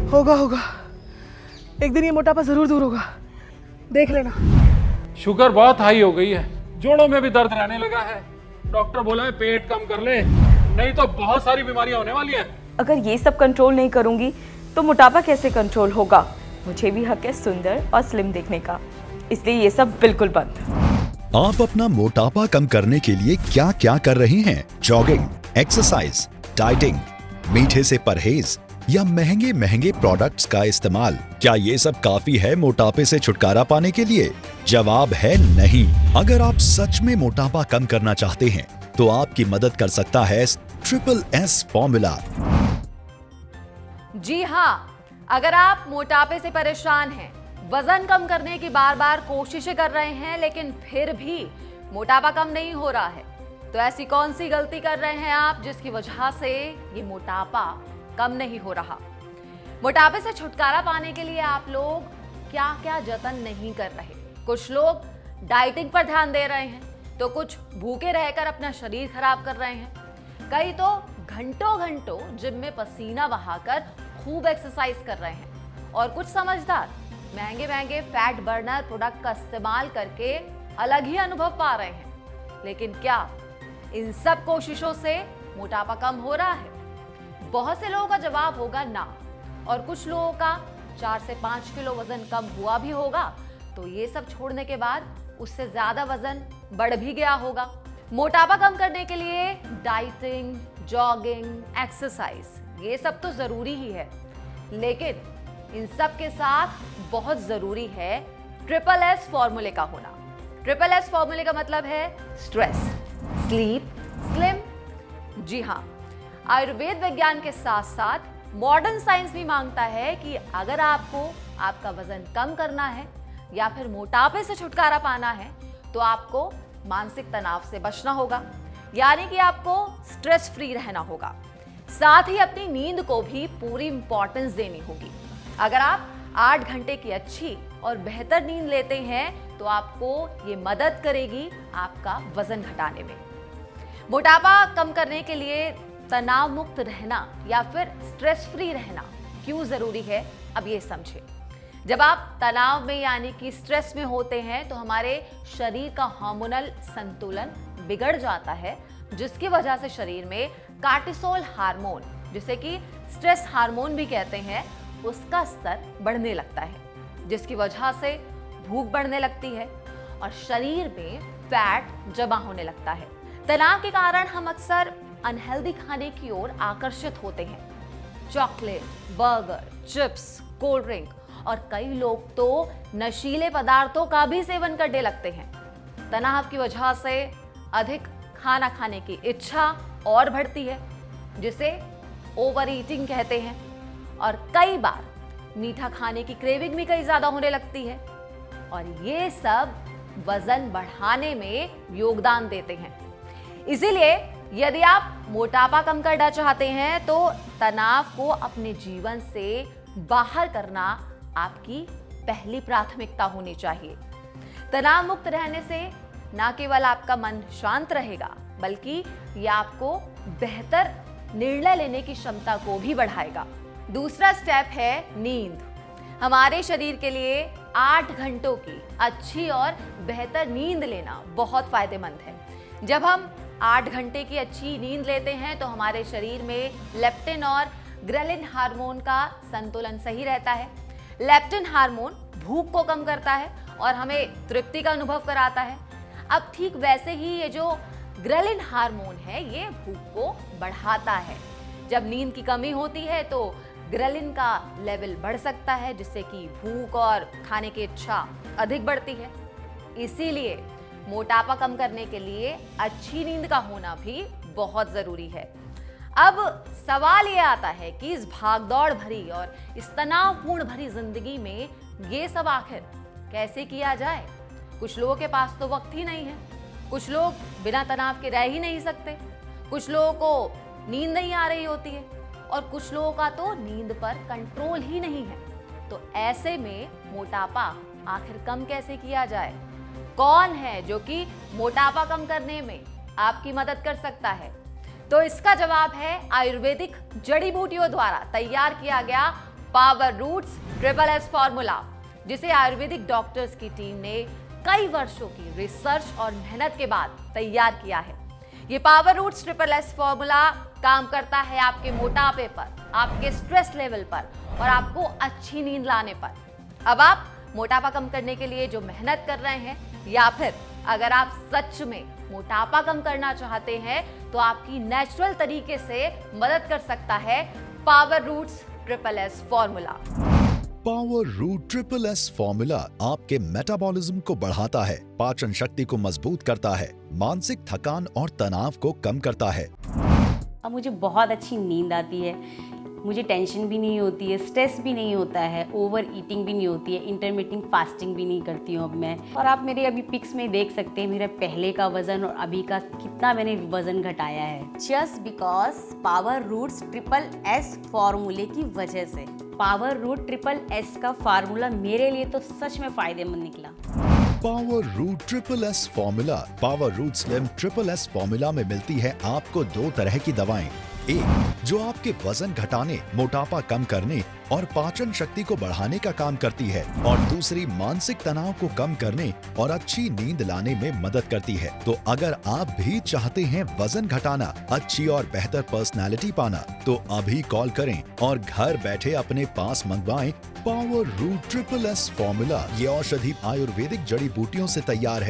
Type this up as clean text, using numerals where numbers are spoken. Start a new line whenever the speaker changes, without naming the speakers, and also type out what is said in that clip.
होगा होगा, एक दिन ये मोटापा जरूर दूर होगा, देख लेना।
शुगर बहुत हाई हो गई है, जोड़ों में भी दर्द रहने लगा है। डॉक्टर बोला है पेट कम कर ले, नहीं तो बहुत सारी बीमारियां होने वाली हैं।
अगर ये सब कंट्रोल नहीं करूंगी तो मोटापा कैसे कंट्रोल होगा? मुझे भी हक है सुंदर और स्लिम दिखने का, इसलिए ये सब बिल्कुल बंद।
आप अपना मोटापा कम करने के लिए क्या क्या कर रहे हैं? जॉगिंग, एक्सरसाइज, डाइटिंग, मीठे से परहेज या महंगे महंगे प्रोडक्ट्स का इस्तेमाल, क्या ये सब काफी है मोटापे से छुटकारा पाने के लिए? जवाब है नहीं। अगर आप सच में मोटापा कम करना चाहते हैं तो आपकी मदद कर सकता है SSS फॉर्मूला।
जी हाँ, अगर आप मोटापे से परेशान हैं, वजन कम करने की बार बार कोशिशें कर रहे हैं लेकिन फिर भी मोटापा कम नहीं हो रहा है, तो ऐसी कौन सी गलती कर रहे हैं आप जिसकी वजह से ये मोटापा कम नहीं हो रहा? मोटापे से छुटकारा पाने के लिए आप लोग क्या क्या जतन नहीं कर रहे? कुछ लोग डाइटिंग पर ध्यान दे रहे हैं, तो कुछ भूखे रहकर अपना शरीर खराब कर रहे हैं, कई तो घंटों घंटों जिम में पसीना बहाकर खूब एक्सरसाइज कर रहे हैं, और कुछ समझदार महंगे महंगे फैट बर्नर प्रोडक्ट का इस्तेमाल करके अलग ही अनुभव पा रहे हैं। लेकिन क्या इन सब कोशिशों से मोटापा कम हो रहा है? बहुत से लोगों का जवाब होगा ना, और कुछ लोगों का 4 से 5 किलो वजन कम हुआ भी होगा, तो ये सब छोड़ने के बाद उससे ज्यादा वजन बढ़ भी गया होगा। मोटापा कम करने के लिए डाइटिंग, जॉगिंग, एक्सरसाइज ये सब तो जरूरी ही है, लेकिन इन सब के साथ बहुत जरूरी है SSS फॉर्मूले का होना। SSS फॉर्मूले का मतलब है स्ट्रेस, स्लीप, स्लिम। जी हाँ, आयुर्वेद विज्ञान के साथ साथ मॉडर्न साइंस भी मांगता है कि अगर आपको आपका वजन कम करना है या फिर मोटापे से छुटकारा पाना है, तो आपको मानसिक तनाव से बचना होगा, यानी कि आपको स्ट्रेस फ्री रहना होगा। साथ ही अपनी नींद को भी पूरी इंपॉर्टेंस देनी होगी। अगर आप 8 घंटे की अच्छी और बेहतर नींद लेते हैं तो आपको ये मदद करेगी आपका वजन घटाने में। मोटापा कम करने के लिए तनाव मुक्त रहना या फिर स्ट्रेस फ्री रहना क्यों जरूरी है, अब ये समझे। जब आप तनाव में यानी कि स्ट्रेस में होते हैं तो हमारे शरीर का हार्मोनल संतुलन बिगड़ जाता है, जिसकी वजह से शरीर में कार्टिसोल हार्मोन, जिसे कि स्ट्रेस हार्मोन भी कहते हैं, उसका स्तर बढ़ने लगता है, जिसकी वजह से भूख बढ़ने लगती है और शरीर में फैट जमा होने लगता है। तनाव के कारण हम अक्सर अनहेल्दी खाने की ओर आकर्षित होते हैं। Chocolate, burger, chips, cold drink और कई लोग तो नशीले पदार्थों का भी सेवन करने लगते हैं। तनाव की वजह से अधिक खाना खाने की इच्छा और बढ़ती है, जिसे ओवर ईटिंग कहते हैं, और कई बार मीठा खाने की क्रेविंग भी कई ज्यादा होने लगती है, और ये सब वजन बढ़ाने में योगदान देते हैं। इसीलिए यदि आप मोटापा कम करना चाहते हैं तो तनाव को अपने जीवन से बाहर करना आपकी पहली प्राथमिकता होनी चाहिए। तनाव मुक्त रहने से न केवल आपका मन शांत रहेगा, बल्कि यह आपको बेहतर निर्णय लेने की क्षमता को भी बढ़ाएगा। दूसरा स्टेप है नींद। हमारे शरीर के लिए 8 घंटों की अच्छी और बेहतर नींद लेना बहुत फायदेमंद है। जब हम 8 घंटे की अच्छी नींद लेते हैं तो हमारे शरीर में लेप्टिन और ग्रेलिन हार्मोन का संतुलन सही रहता है। लेप्टिन हार्मोन भूख को कम करता है और हमें तृप्ति का अनुभव कराता है। अब ठीक वैसे ही ये जो ग्रेलिन हार्मोन है, ये भूख को बढ़ाता है। जब नींद की कमी होती है तो ग्रेलिन का लेवल बढ़ सकता है, जिससे कि भूख और खाने की इच्छा अधिक बढ़ती है। इसीलिए मोटापा कम करने के लिए अच्छी नींद का होना भी बहुत जरूरी है। अब सवाल ये आता है कि इस भागदौड़ भरी और इस तनावपूर्ण भरी जिंदगी में ये सब आखिर कैसे किया जाए? कुछ लोगों के पास तो वक्त ही नहीं है, कुछ लोग बिना तनाव के रह ही नहीं सकते, कुछ लोगों को नींद नहीं आ रही होती है, और कुछ लोगों का तो नींद पर कंट्रोल ही नहीं है। तो ऐसे में मोटापा आखिर कम कैसे किया जाए? कौन है जो कि मोटापा कम करने में आपकी मदद कर सकता है? तो इसका जवाब है आयुर्वेदिक जड़ी बूटियों द्वारा तैयार किया गया power roots triple S formula, जिसे आयुर्वेदिक डॉक्टर्स की टीम ने कई वर्षों की रिसर्च और मेहनत के बाद तैयार किया है। ये power roots triple S formula काम करता है आपके मोटापे पर, आपके स्ट्रेस लेवल पर और आपको अच्छी नींद लाने पर। अब आप मोटापा कम करने के लिए जो मेहनत कर रहे हैं या फिर अगर आप सच में मोटापा कम करना चाहते हैं तो आपकी नेचुरल तरीके से मदद कर सकता है power roots triple S formula.
Power root triple S formula आपके मेटाबॉलिज्म को बढ़ाता है, पाचन शक्ति को मजबूत करता है, मानसिक थकान और तनाव को कम करता है।
अब मुझे बहुत अच्छी नींद आती है, मुझे टेंशन भी नहीं होती है, स्ट्रेस भी नहीं होता है, ओवर ईटिंग भी नहीं होती है, इंटरमिटेंट फास्टिंग भी नहीं करती हूँ अब मैं। और आप मेरे अभी पिक्स में देख सकते हैं मेरा पहले का वजन और अभी का कितना मैंने वजन घटाया है, just because power roots triple S फॉर्मूले की वजह से। पावर रूट ट्रिपल एस का फार्मूला मेरे लिए तो सच में फायदेमंद निकला।
Power root triple S formula. Power root slim triple S formula में मिलती है आपको 2 तरह की दवाएं। एक जो आपके वजन घटाने, मोटापा कम करने और पाचन शक्ति को बढ़ाने का काम करती है, और दूसरी मानसिक तनाव को कम करने और अच्छी नींद लाने में मदद करती है। तो अगर आप भी चाहते हैं वजन घटाना, अच्छी और बेहतर पर्सनालिटी पाना, तो अभी कॉल करें और घर बैठे अपने पास मंगवाएं power root triple S formula. ये औषधि आयुर्वेदिक जड़ी बूटियों से तैयार है